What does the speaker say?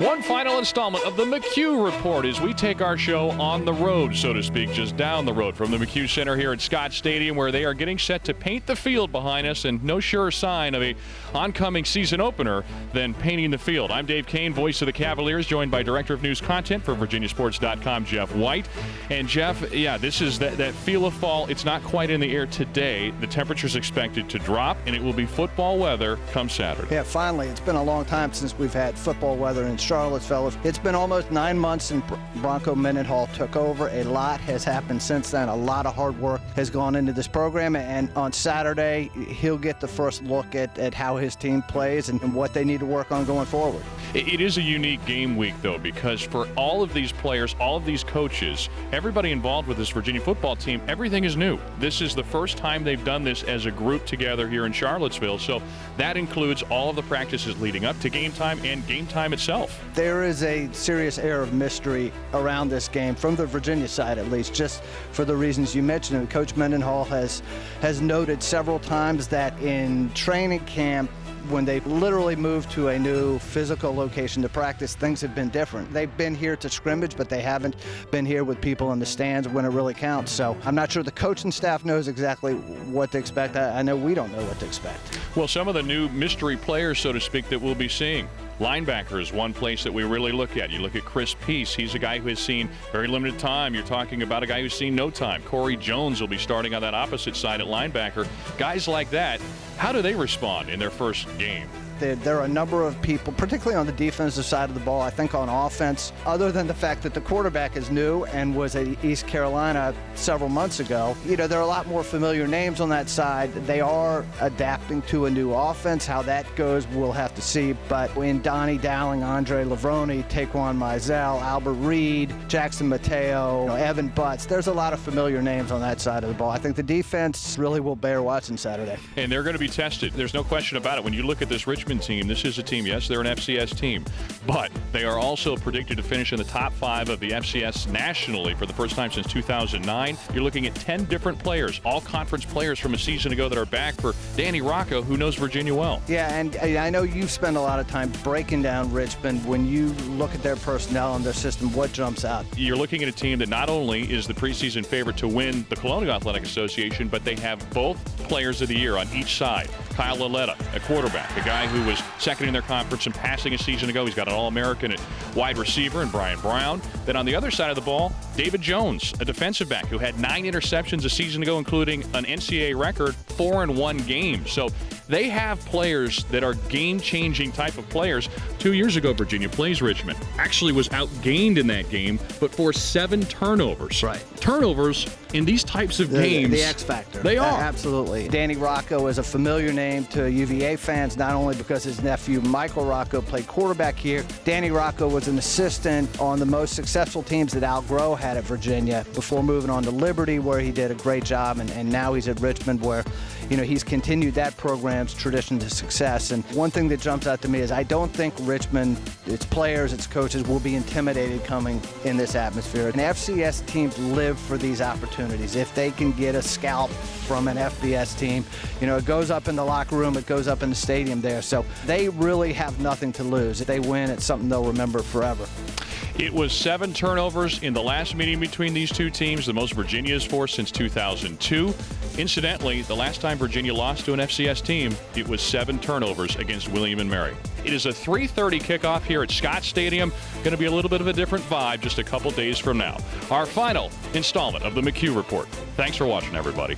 One final installment of the McCue Report as we take our show on the road, so to speak, just down the road from the McCue Center here at Scott Stadium, where they are getting set to paint the field behind us, and no surer sign of a oncoming season opener than painting the field. I'm Dave Koehn, voice of the Cavaliers, joined by Director of News Content for VirginiaSports.com, Jeff White. And Jeff, yeah, this is that feel of fall. It's not quite in the air today. The temperature's expected to drop, and it will be football weather come Saturday. Yeah, finally. It's been a long time since we've had football weather in Charlottesville. It's been almost 9 months since Bronco Mendenhall took over. A lot has happened since then. A lot of hard work has gone into this program, and on Saturday, he'll get the first look at how his team plays and what they need to work on going forward. It is a unique game week, though, because for all of these players, all of these coaches, everybody involved with this Virginia football team, everything is new. This is the first time they've done this as a group together here in Charlottesville, so that includes all of the practices leading up to game time and game time itself. There is a serious air of mystery around this game, from the Virginia side at least, just for the reasons you mentioned. And Coach Mendenhall has noted several times that in training camp, when they literally moved to a new physical location to practice, things have been different. They've been here to scrimmage, but they haven't been here with people in the stands when it really counts. So I'm not sure the coaching staff knows exactly what to expect. I know we don't know what to expect. Well, some of the new mystery players, so to speak, that we'll be seeing. Linebacker is one place that we really look at. You look at Chris Peace. He's a guy who has seen very limited time. You're talking about a guy who's seen no time. Corey Jones will be starting on that opposite side at linebacker. Guys like that, how do they respond in their first game? There are a number of people, particularly on the defensive side of the ball. I think on offense, other than the fact that the quarterback is new and was at East Carolina several months ago, there are a lot more familiar names on that side. They are adapting to a new offense. How that goes, we'll have to see. But in Donnie Dowling, Andre Lavroni, Taquan Mizell, Albert Reed, Jackson Mateo, Evan Butts, there's a lot of familiar names on that side of the ball. I think the defense really will bear watching Saturday. And they're going to be tested. There's no question about it. When you look at this Richmond team, this is a team, yes, they're an FCS team, but they are also predicted to finish in the top 5 of the FCS nationally for the first time since 2009. You're looking at 10 different players, all conference players from a season ago that are back for Danny Rocco, who knows Virginia well. Yeah, and I know you've spent a lot of time breaking down Richmond. When you look at their personnel and their system, what jumps out? You're looking at a team that not only is the preseason favorite to win the Colonial Athletic Association, but they have both players of the year on each side. Kyle Laletta, a quarterback, a guy who was second in their conference and passing a season ago. He's got an All-American at wide receiver and Brian Brown. Then on the other side of the ball, David Jones, a defensive back who had 9 interceptions a season ago, including an NCAA record, 4 in 1 game. So they have players that are game-changing type of players. 2 years ago, Virginia plays Richmond. Actually was outgained in that game, but forced 7 turnovers. Right. Turnovers in these types of games. The X factor. They are. Absolutely. Danny Rocco is a familiar name to UVA fans, not only because his nephew Michael Rocco played quarterback here. Danny Rocco was an assistant on the most successful teams that Al Groh had at Virginia before moving on to Liberty, where he did a great job, and now he's at Richmond, where he's continued that program's tradition to success. And one thing that jumps out to me is I don't think Richmond, its players, its coaches, will be intimidated coming in this atmosphere. And FCS teams live for these opportunities. If they can get a scalp from an FBS team, it goes up in the locker room, it goes up in the stadium there. So they really have nothing to lose. If they win, it's something they'll remember forever. It was 7 turnovers in the last meeting between these two teams, the most Virginia has forced since 2002. Incidentally, the last time Virginia lost to an FCS team, it was 7 turnovers against William & Mary. It is a 3:30 kickoff here at Scott Stadium. Going to be a little bit of a different vibe just a couple days from now. Our final installment of the McCue Report. Thanks for watching, everybody.